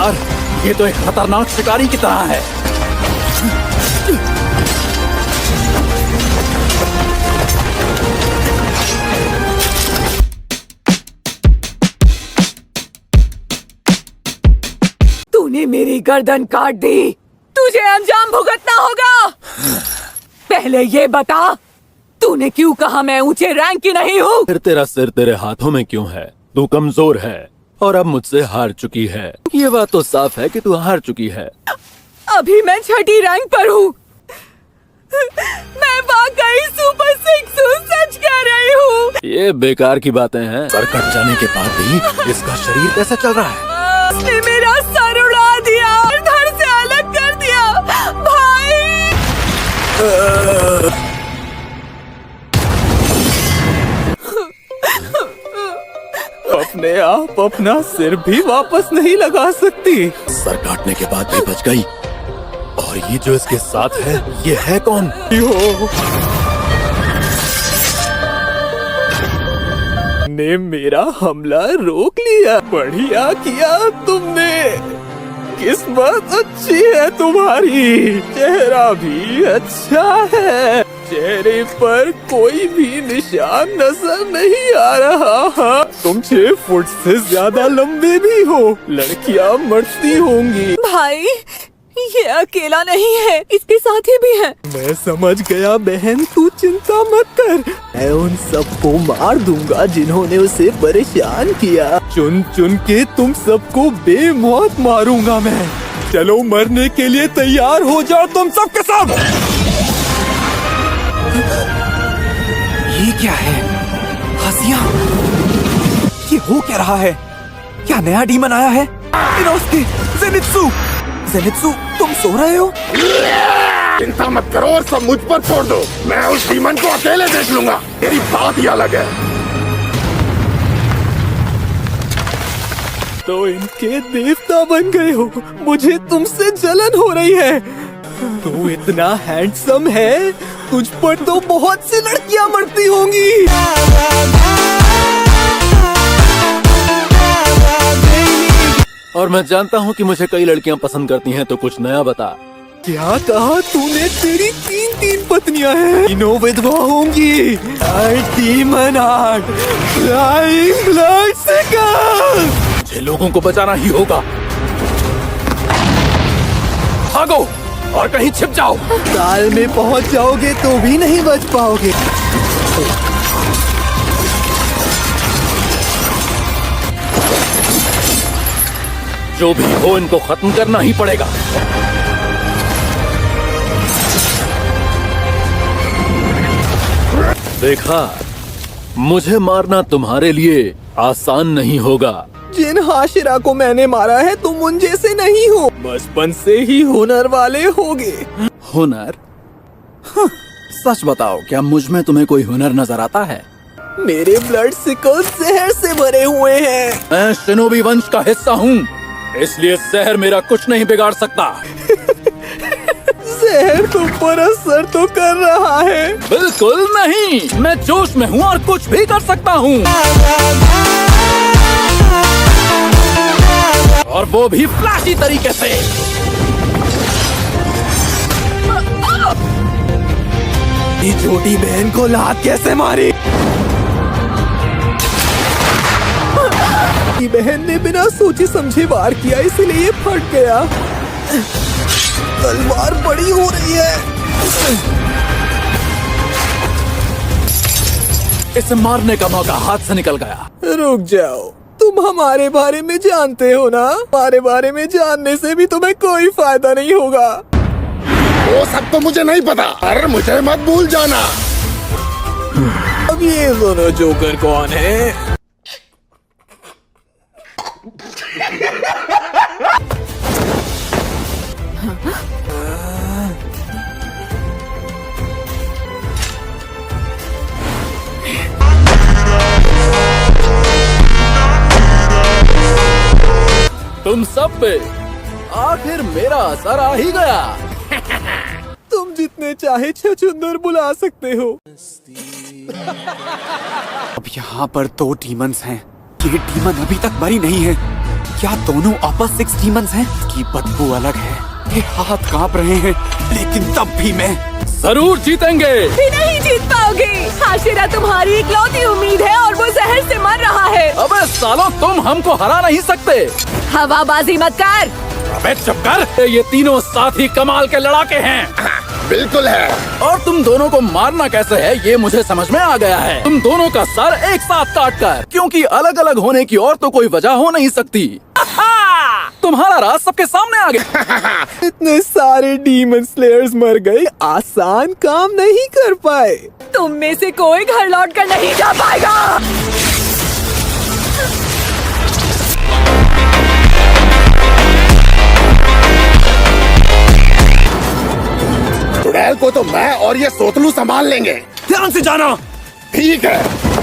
यार, ये तो एक खतरनाक शिकारी की तरह है। तूने मेरी गर्दन काट दी, तुझे अंजाम भुगतना होगा। पहले ये बता, तूने क्यों कहा मैं ऊंचे रैंक की नहीं हूँ? फिर तेरा सिर तेरे हाथों में क्यों है? तू कमजोर है और अब मुझसे हार चुकी है। ये बात तो साफ है कि तू हार चुकी है। अभी मैं 6ठी रैंक पर हूँ। मैं वाकई सुपर 6 हूँ, सच कह रही हूँ। ये बेकार की बातें हैं। सर कट जाने के बाद भी इसका शरीर कैसे चल रहा है? उसने मेरा सर उड़ा दिया, धड़ से अलग कर दिया। भाई अपने आप अपना सिर भी वापस नहीं लगा सकती। सर काटने के बाद भी बच गई। और ये जो इसके साथ है, ये है कौन? ने मेरा हमला रोक लिया। बढ़िया किया तुमने। किस्मत अच्छी है तुम्हारी। चेहरा भी अच्छा है। चेहरे पर कोई भी निशान नजर नहीं आ रहा। तुम 6 फुट से ज्यादा लंबे भी हो। लड़कियां मरती होंगी। भाई, ये अकेला नहीं है, इसके साथी भी हैं। मैं समझ गया बहन, तू चिंता मत कर। मैं उन सबको मार दूंगा जिन्होंने उसे परेशान किया। चुन चुन के तुम सबको बेमौत मारूंगा मैं। चलो मरने के लिए तैयार हो जाओ तुम सब के सब। ये क्या है? हसिया, ये हो क्या रहा है? क्या नया डीमन आया है? इनोस्के, ज़ेनित्सु, ज़ेनित्सु, तुम सो रहे हो? चिंता मत करो और सब मुझ पर छोड़ दो। मैं उस डीमन को अकेले देख लूंगा। तेरी बात ही अलग है। तो इनके देवता बन गए हो। मुझे तुमसे जलन हो रही है। तू इतना हैंडसम है, तुझ पर तो बहुत सी लड़कियां मरती होंगी। और मैं जानता हूँ कि मुझे कई लड़कियां पसंद करती हैं, तो कुछ नया बता। क्या कहा तूने? तेरी 3 पत्नियां हैं। तीनों विधवा होंगी। Demon art, flying blood seeker. मुझे लोगों को बचाना ही होगा। भागो और कहीं छिप जाओ। काल में पहुंच जाओगे तो भी नहीं बच पाओगे। जो भी हो, इनको खत्म करना ही पड़ेगा। देखा, मुझे मारना तुम्हारे लिए आसान नहीं होगा। जिन हाशिरा को मैंने मारा है तुम उन जैसे नहीं हो। बचपन से ही हुनर वाले होगे। हुनर? सच बताओ, क्या मुझ में तुम्हें कोई हुनर नजर आता है? मेरे ब्लड सिकल्स जहर से भरे हुए हैं। मैं शिनोबी वंश का हिस्सा हूँ, इसलिए जहर मेरा कुछ नहीं बिगाड़ सकता। जहर तुम पर असर तो कर रहा है। बिल्कुल नहीं, मैं जोश में हूँ और कुछ भी कर सकता हूँ। और वो भी फ्लैशी तरीके से। ये छोटी बहन को लात कैसे मारी? ये बहन ने बिना सोचे समझे वार किया, इसलिए ये फट गया। तलवार बड़ी हो रही है। इसे मारने का मौका हाथ से निकल गया। रुक जाओ, तुम हमारे बारे में जानते हो ना? हमारे बारे में जानने से भी तुम्हें कोई फायदा नहीं होगा। वो सब तो मुझे नहीं पता, पर मुझे मत भूल जाना। अब ये दोनों जोकर कौन है? तुम सब पे आखिर मेरा असर आ ही गया। तुम जितने चाहे छछूंदर बुला सकते हो। अब यहाँ पर 2 डीमंस हैं। ये डीमन अभी तक मरी नहीं है। क्या दोनों आपस 6 डीमंस हैं? की बदबू अलग है, ये हाथ कांप रहे हैं, लेकिन तब भी मैं जरूर जीतेंगे। भी नहीं जीत पाओगे। हाशिरा तुम्हारी इकलौती उम्मीद है और वो जहर से मर रहा है। अबे सालों, तुम हमको हरा नहीं सकते। हवाबाजी मत कर। अबे चुप कर। ये तीनों साथ ही कमाल के लड़ाके हैं। बिल्कुल है। और तुम दोनों को मारना कैसे है ये मुझे समझ में आ गया है। तुम दोनों का सर एक साथ काट कर, क्योंकि अलग अलग होने की और तो कोई वजह हो नहीं सकती। तुम्हारा राज सबके सामने आ गया। इतने सारे डीमन स्लेयर्स मर गए, आसान काम नहीं कर पाए। तुम में से कोई घर लौट कर नहीं जा पाएगा। चुड़ैल को तो मैं और ये सोतलू संभाल लेंगे। ध्यान से जाना। ठीक है।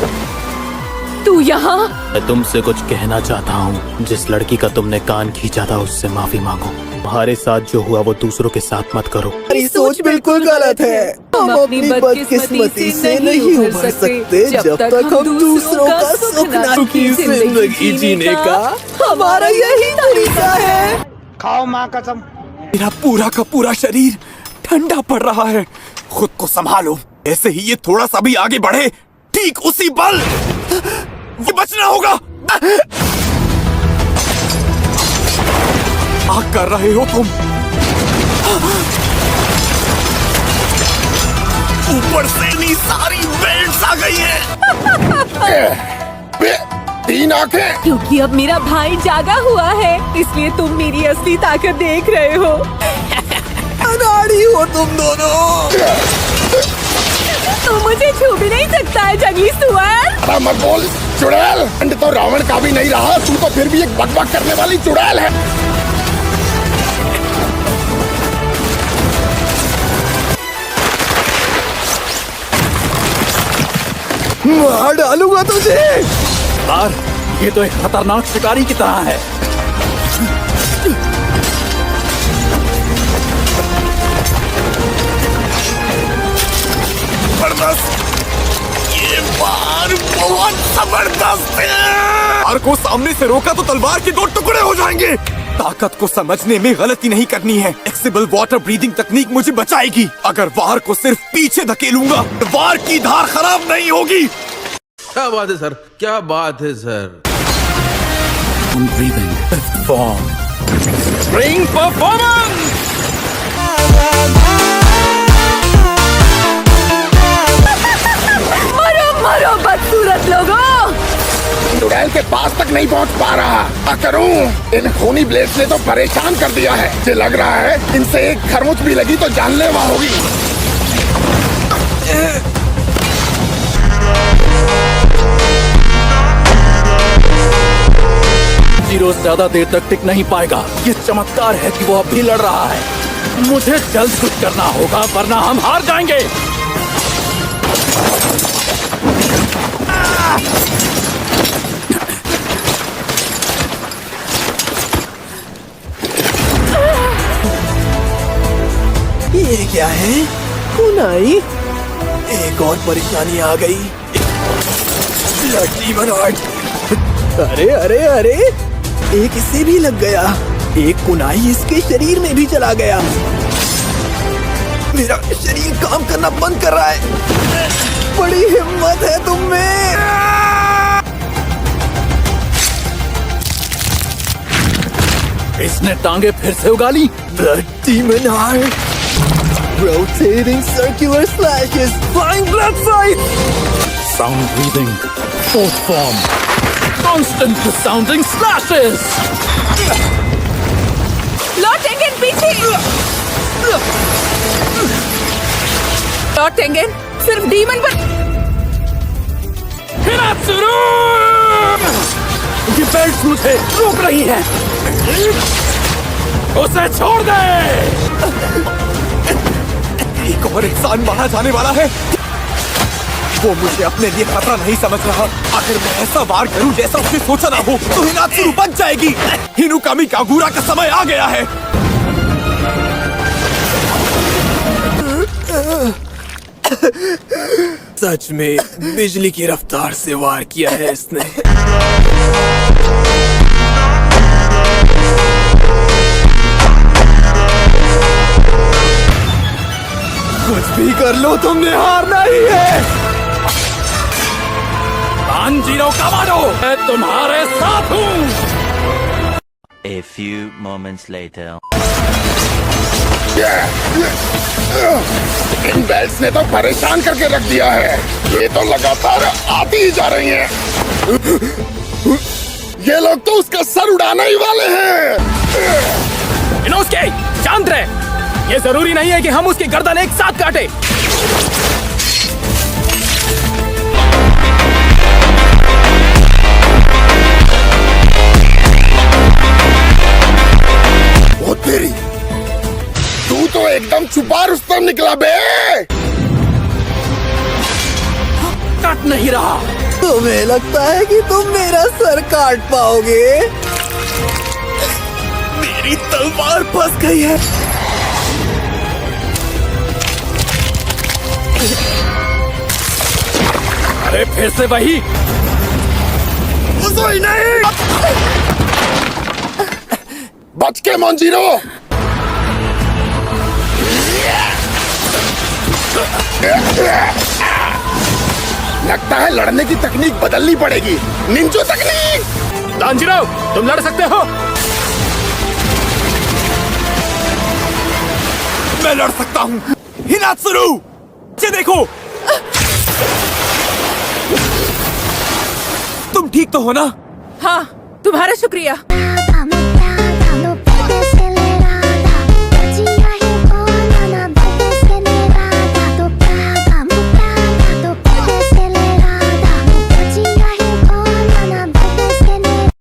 तू यहाँ? मैं तुमसे कुछ कहना चाहता हूँ। जिस लड़की का तुमने कान खींचा था उससे माफी मांगो। तुम्हारे साथ जो हुआ वो दूसरों के साथ मत करो। हमारी सोच बिल्कुल गलत है। हम अपनी बदकिस्मती से नहीं उभर सकते जब तक हम दूसरों का सुख की जिंदगी जीने का हमारा यही तरीका है। खाओ माँ कसम। मेरा पूरा का पूरा शरीर ठंडा पड़ रहा है। खुद को संभालो, ऐसे ही ये थोड़ा सा भी आगे बढ़े, ठीक उसी पल ये बचना होगा। आग कर रहे हो तुम। ऊपर से नहीं सारी बेल्ट्स आ गई है। तीन आंखें। क्योंकि अब मेरा भाई जागा हुआ है, इसलिए तुम मेरी असली ताकत देख रहे हो। अनाड़ी हो तुम दोनों। तू मुझे छू भी नहीं सकता है जंगली सुअर। अरे मत बोल चुड़ैल। अंड तो रावण का भी नहीं रहा, तू तो फिर भी एक बकबक करने वाली चुड़ैल है। मार डालूंगा तुझे। यार, ये तो एक खतरनाक शिकारी की तरह है। ये वार बहुत जबरदस्त है। वार को सामने से रोका तो तलवार के 2 टुकड़े हो जाएंगे। ताकत को समझने में गलती नहीं करनी है। फ्लेक्सिबल वाटर ब्रीदिंग तकनीक मुझे बचाएगी। अगर वार को सिर्फ पीछे धकेलूंगा तो वार की धार खराब नहीं होगी। क्या बात है सर, क्या बात है sir. Breathing, fifth form, spring performance. मरो मरो बदसूरत लोगों। चुड़ैल के पास तक नहीं पहुंच पा रहा। क्या करूं? इन खूनी ब्लेड्स ने तो परेशान कर दिया है। मुझे लग रहा है इनसे एक खरमुच भी लगी तो जानलेवा होगी। जीरो ज्यादा देर तक टिक नहीं पाएगा। ये चमत्कार है कि वो अब भी लड़ रहा है। मुझे जल्द कुछ करना होगा वरना हम हार जाएंगे। ये क्या है? कुनाई, एक और परेशानी आ गई। जीवन अरे अरे अरे, एक इसे भी लग गया। एक कुनाई इसके शरीर में भी चला गया। मेरा शरीर काम करना बंद कर रहा है। बड़ी हिम्मत है तुम में। इसने टांगे फिर से उगा ली। Blood Demon Heart. Rotating circular slashes. Flying blood sight. Sound breathing, fourth form, constant sounding slashes. लौटेंगे पीछे। लौटेंगे सिर्फ डीमन पर। हिरात्सुरु! ये बेल्ट मुझे रोक रही है। उसे छोड़ दे। एक और इंसान मारा जाने वाला है। वो मुझे अपने लिए खतरा नहीं समझ रहा। अगर मैं ऐसा वार करूं जैसा उसने सोचा ना हो तो हिनात्सुरु बच जाएगी। हिनुकामी कागुरा का समय आ गया है। सच में बिजली की रफ्तार से वार किया है इसने। कर लो, तुमने हारना ही है। तांजीरो कामाडो, मैं तुम्हारे साथ हूँ। A few moments later. In belts ने तो परेशान करके रख दिया है। ये तो लगातार आती ही जा रही हैं। ये लोग तो उसका सर उड़ाने ही वाले हैं। इनोस्के, शांत रहे। ये जरूरी नहीं है कि हम उसकी गर्दन एक साथ काटे। वो तेरी, तू तो एकदम छुपा रुस्तम निकला बे। कट नहीं रहा। तुम्हें लगता है कि तुम मेरा सर काट पाओगे? मेरी तलवार फंस गई है। अरे फिर से वही। उसोई नहीं। बच के मोंजीरो। लगता है लड़ने की तकनीक बदलनी पड़ेगी। निंजो तकनीक। तांजीरो, तुम लड़ सकते हो। मैं लड़ सकता हूँ। हिनात्सुरु, ये देखो। तुम ठीक तो हो ना? हाँ, तुम्हारा शुक्रिया।